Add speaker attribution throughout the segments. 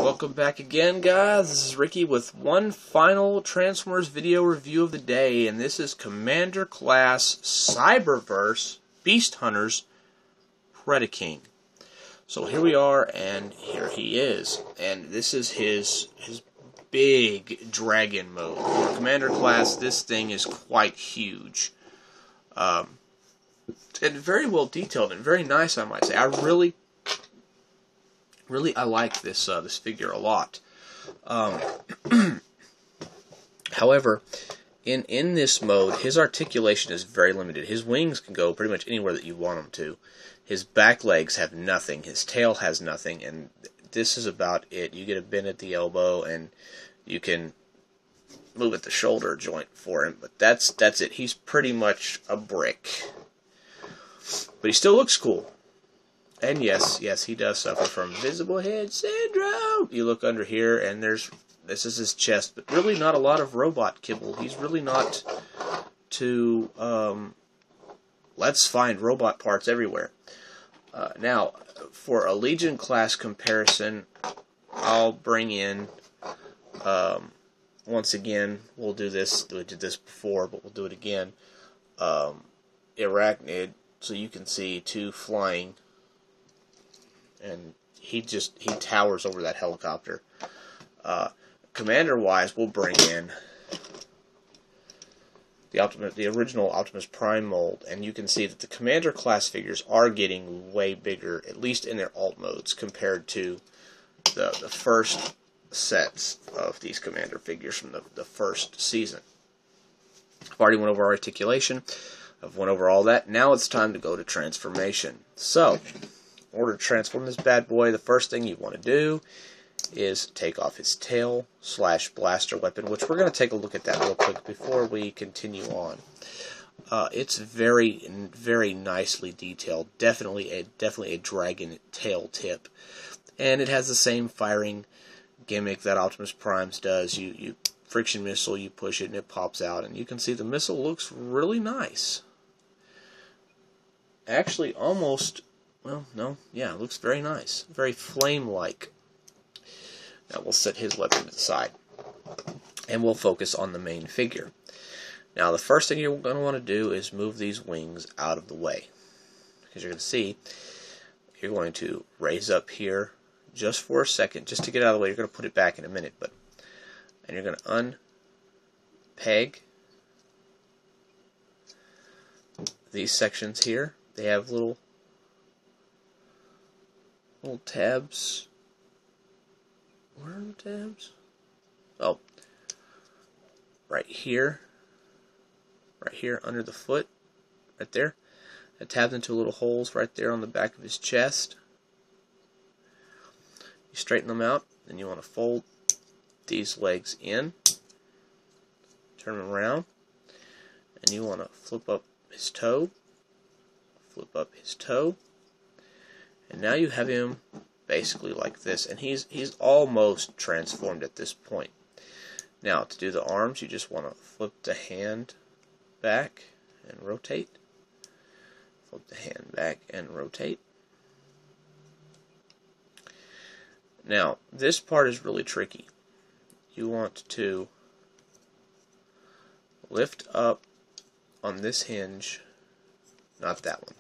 Speaker 1: Welcome back again, guys. This is Ricky with one final Transformers video review of the day, and this is Commander Class Cyberverse Beast Hunters Prediking. So here we are, and here he is, and this is his big dragon mode. For Commander Class, this thing is quite huge, and very well detailed and very nice, I might say. I really I like this this figure a lot. However, in this mode, his articulation is very limited. His wings can go pretty much anywhere that you want them to. His back legs have nothing. His tail has nothing, and this is about it. You get a bend at the elbow, and you can move at the shoulder joint for him. But that's it. He's pretty much a brick. But he still looks cool. And yes, he does suffer from visible head syndrome. You look under here, and this is his chest, but really not a lot of robot kibble. He's really not too, let's find robot parts everywhere. Now, for a Legion class comparison, I'll bring in, once again, we did this before, but we'll do it again, Arachnid, so you can see two flying. And he towers over that helicopter. Commander-wise, we'll bring in the original Optimus Prime mold, and you can see that the Commander class figures are getting way bigger, at least in their alt modes, compared to the first sets of these Commander figures from the first season. I've already went over articulation. I've went over all that. Now it's time to go to transformation. So, in order to transform this bad boy, the first thing you want to do is take off his tail / blaster weapon, which we're going to take a look at that real quick before we continue on. It's very, very nicely detailed. Definitely a dragon tail tip, and it has the same firing gimmick that Optimus Prime's does. You friction missile, you push it, and it pops out, and you can see the missile looks really nice. Actually, almost. Well, no, yeah, it looks very nice. Very flame-like. Now we'll set his weapon to the side. And we'll focus on the main figure. Now the first thing you're going to want to do is move these wings out of the way. Because you're going to see, you're going to raise up here just for a second, just to get out of the way. You're going to put it back in a minute. And you're going to unpeg these sections here. They have little tabs. Where are the tabs? Oh, right here under the foot, right there. It tabs into little holes right there on the back of his chest. You straighten them out, then you want to fold these legs in, turn them around, and you want to flip up his toe, and now you have him basically like this, and he's almost transformed at this point. Now, to do the arms, you just want to flip the hand back and rotate. Flip the hand back and rotate. Now, this part is really tricky. You want to lift up on this hinge, not that one,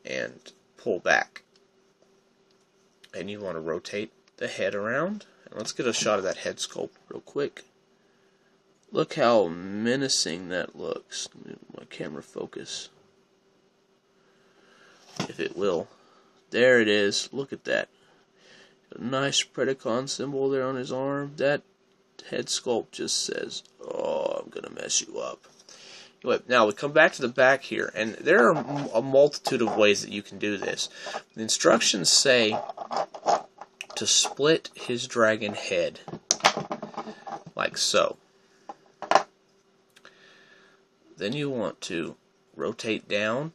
Speaker 1: and pull back. And you want to rotate the head around. And let's get a shot of that head sculpt real quick. Look how menacing that looks. Let me my camera focus, if it will. There it is. Look at that. A nice Predacon symbol there on his arm. That head sculpt just says, "Oh, I'm gonna mess you up." Now we come back to the back here, and there are a multitude of ways that you can do this. The instructions say to split his dragon head, like so. Then you want to rotate down,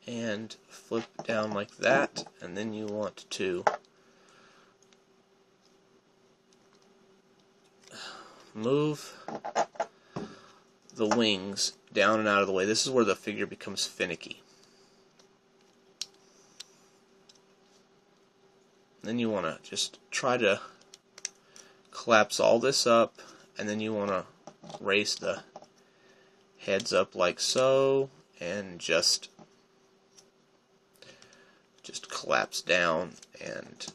Speaker 1: and flip down like that, and then you want to move the wings down and out of the way. This is where the figure becomes finicky. Then you want to just try to collapse all this up, and then you want to raise the heads up like so, and just collapse down, and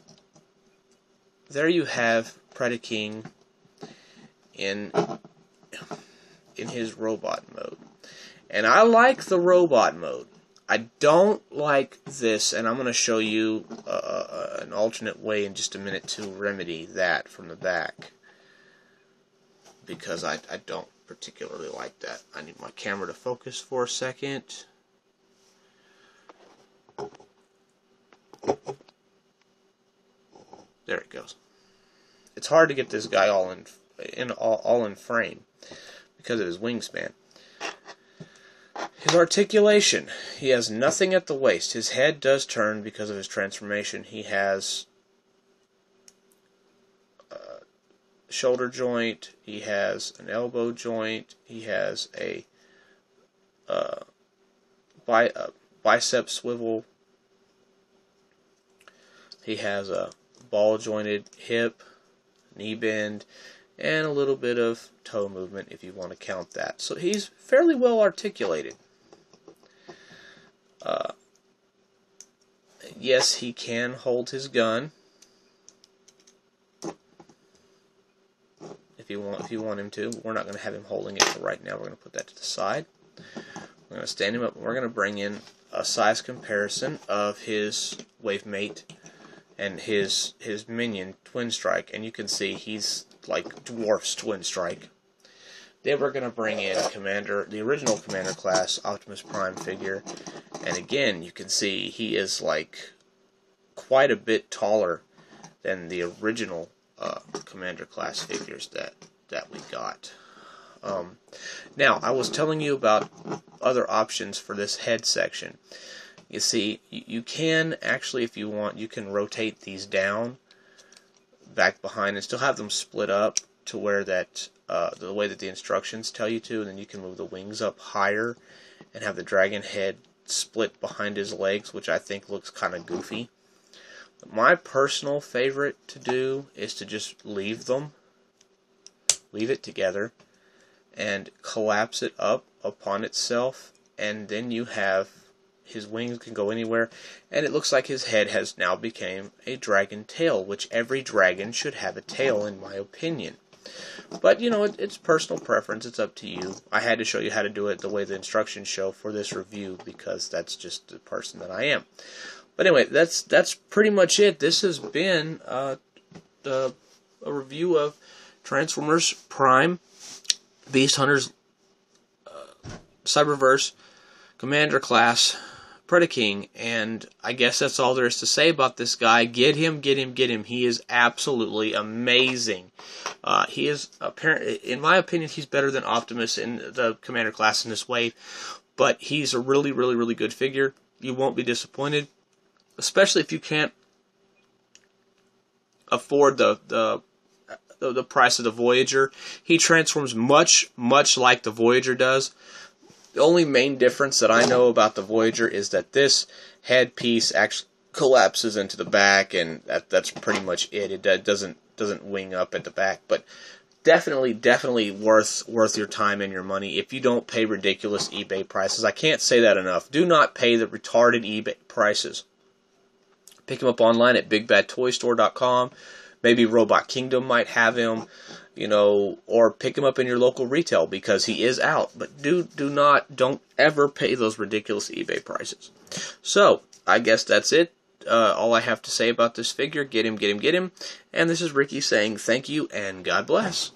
Speaker 1: there you have Prediking in his robot mode. And I like the robot mode. I don't like this, and I'm going to show you an alternate way in just a minute to remedy that from the back, because I don't particularly like that. I need my camera to focus for a second. There it goes. It's hard to get this guy all in frame because of his wingspan. His articulation. He has nothing at the waist. His head does turn because of his transformation. He has a shoulder joint. He has an elbow joint. He has a bicep swivel. He has a ball-jointed hip, knee bend, and a little bit of toe movement if you want to count that. So he's fairly well articulated. Yes, he can hold his gun if you want him to. We're not going to have him holding it for right now. We're going to put that to the side. We're going to stand him up, and we're going to bring in a size comparison of his wave mate and his minion, Twin Strike, and you can see he's like dwarfs Twin Strike. Then we're going to bring in the original Commander class Optimus Prime figure, and again you can see he is like quite a bit taller than the original Commander class figures that we got. Now, I was telling you about other options for this head section. You see, you can actually, if you want, you can rotate these down back behind and still have them split up to where that the way that the instructions tell you to, and then you can move the wings up higher and have the dragon head split behind his legs, which I think looks kind of goofy. But my personal favorite to do is to just leave it together, and collapse it up upon itself, and then you have his wings can go anywhere, and it looks like his head has now become a dragon tail, which every dragon should have a tail, in my opinion. But, you know, it's personal preference. It's up to you. I had to show you how to do it the way the instructions show for this review, because that's just the person that I am. But anyway, that's pretty much it. This has been a review of Transformers Prime, Beast Hunters, Cyberverse, Commander class, Prediking, and I guess that's all there is to say about this guy. Get him, get him, get him. He is absolutely amazing. He is, apparently, in my opinion, he's better than Optimus in the Commander class in this wave, but he's a really, really, really good figure. You won't be disappointed, especially if you can't afford the price of the Voyager. He transforms much, much like the Voyager does. The only main difference that I know about the Voyager is that this head piece actually collapses into the back, and that's pretty much it. It doesn't wing up at the back, but definitely worth your time and your money if you don't pay ridiculous eBay prices. I can't say that enough. Do not pay the retarded eBay prices. Pick him up online at BigBadToyStore.com. Maybe Robot Kingdom might have him, you know, or pick him up in your local retail because he is out. But don't ever pay those ridiculous eBay prices. So, I guess that's it. All I have to say about this figure. Get him, get him, get him. And this is Ricky saying thank you and God bless.